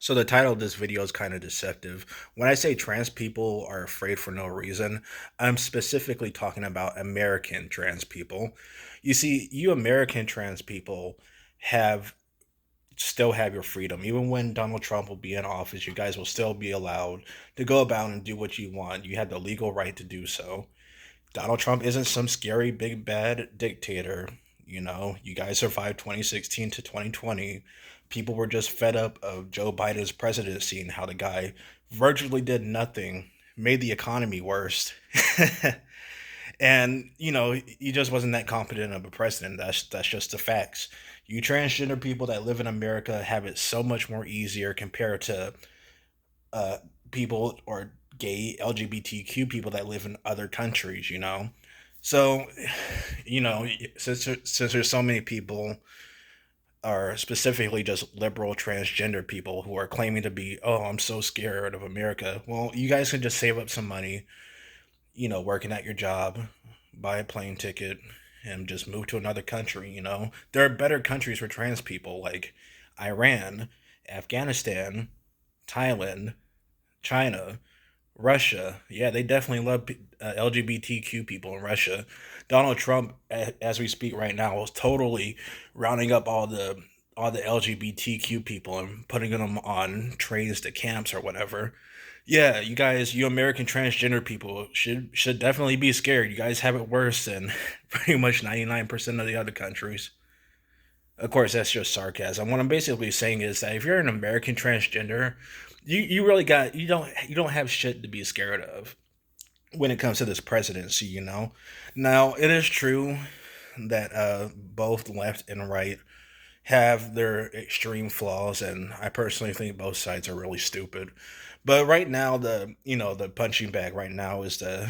So the title of this video is kind of deceptive. When I say trans people are afraid for no reason, I'm specifically talking about American trans people. You see, you American trans people have still have your freedom. Even when Donald Trump will be in office, you guys will still be allowed to go about and do what you want. You have the legal right to do so. Donald Trump isn't some scary big bad dictator. You guys survived 2016 to 2020. People were just fed up of Joe Biden's presidency and how the guy virtually did nothing, made the economy worse. And he just wasn't that competent of a president. That's just the facts. You transgender people that live in America have it so much more easier compared to uh, people or gay LGBTQ people that live in other countries. So, since there's so many people, or specifically just liberal transgender people who are claiming to be, oh, I'm so scared of America. Well, you guys can just save up some money, working at your job, buy a plane ticket, and just move to another country. There are better countries for trans people like Iran, Afghanistan, Thailand, China, Russia. Yeah, they definitely love LGBTQ people in Russia. Donald Trump, as we speak right now, is totally rounding up all the LGBTQ people and putting them on trains to camps or whatever. Yeah, you guys, you American transgender people should definitely be scared. You guys have it worse than pretty much 99% of the other countries. Of course, that's just sarcasm. What I'm basically saying is that if you're an American transgender, you really got you don't have shit to be scared of when it comes to this presidency. Now, it is true that both left and right have their extreme flaws, and I personally think both sides are really stupid. But right now, the punching bag right now is the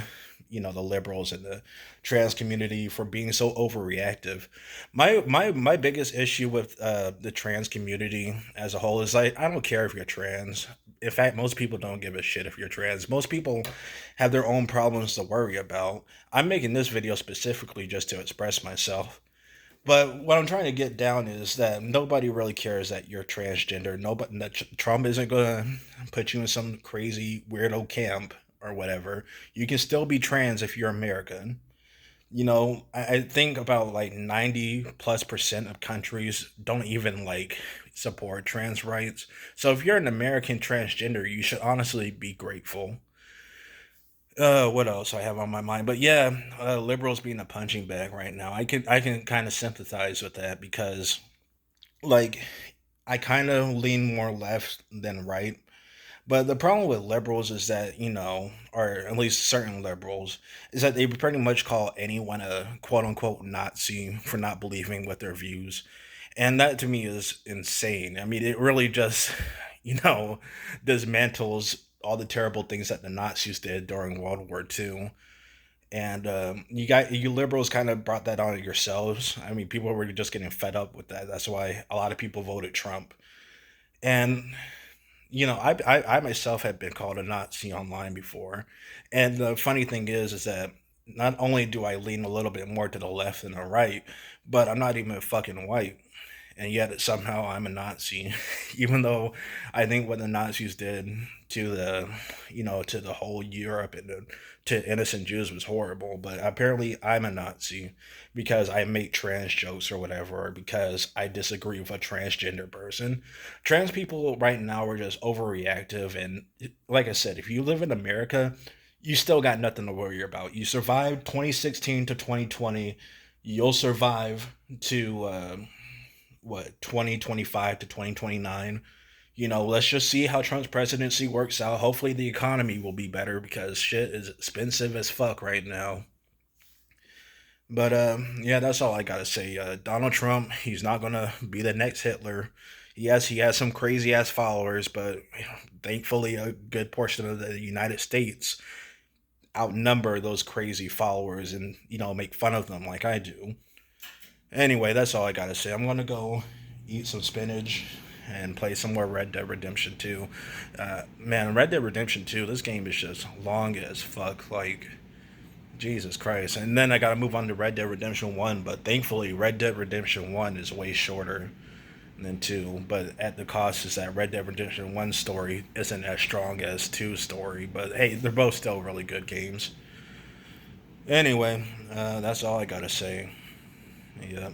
liberals and the trans community for being so overreactive. My biggest issue with the trans community as a whole is, like, I don't care if you're trans. In fact, most people don't give a shit if you're trans. Most people have their own problems to worry about. I'm making this video specifically just to express myself. But what I'm trying to get down is that nobody really cares that you're transgender. Nobody, that Trump isn't gonna put you in some crazy weirdo camp or whatever. You can still be trans if you're American. I think about like 90+% of countries don't even like support trans rights. So if you're an American transgender, you should honestly be grateful. What else I have on my mind? But yeah, liberals being a punching bag right now. I can kind of sympathize with that because, like, I kind of lean more left than right. But the problem with liberals is that, or at least certain liberals, is that they pretty much call anyone a quote unquote Nazi for not believing with their views. And that to me is insane. I mean, it really just, you know, dismantles all the terrible things that the Nazis did during World War II. And you liberals kind of brought that on yourselves. I mean, people were just getting fed up with that. That's why a lot of people voted Trump. And I myself have been called a Nazi online before, and the funny thing is that not only do I lean a little bit more to the left than the right, but I'm not even fucking white, and yet somehow I'm a Nazi, even though I think what the Nazis did to the whole Europe and to innocent Jews was horrible. But apparently, I'm a Nazi because I make trans jokes or whatever, or because I disagree with a transgender person. Trans people right now are just overreactive, and like I said, if you live in America, you still got nothing to worry about. You survived 2016 to 2020. You'll survive to what 2025 to 2029. Let's just see how Trump's presidency works out. Hopefully the economy will be better because shit is expensive as fuck right now. But yeah, that's all I gotta say. Donald Trump, he's not gonna be the next Hitler. Yes, he has some crazy ass followers, but thankfully a good portion of the United States outnumber those crazy followers and make fun of them like I do. Anyway, that's all I gotta say. I'm gonna go eat some spinach and play some more Red Dead Redemption 2. Man, Red Dead Redemption 2, this game is just long as fuck. Like, Jesus Christ. And then I gotta move on to Red Dead Redemption 1, but thankfully, Red Dead Redemption 1 is way shorter. than 2, but at the cost is that Red Dead Redemption 1 story isn't as strong as 2 story, but hey, they're both still really good games. Anyway, that's all I gotta say. Yep.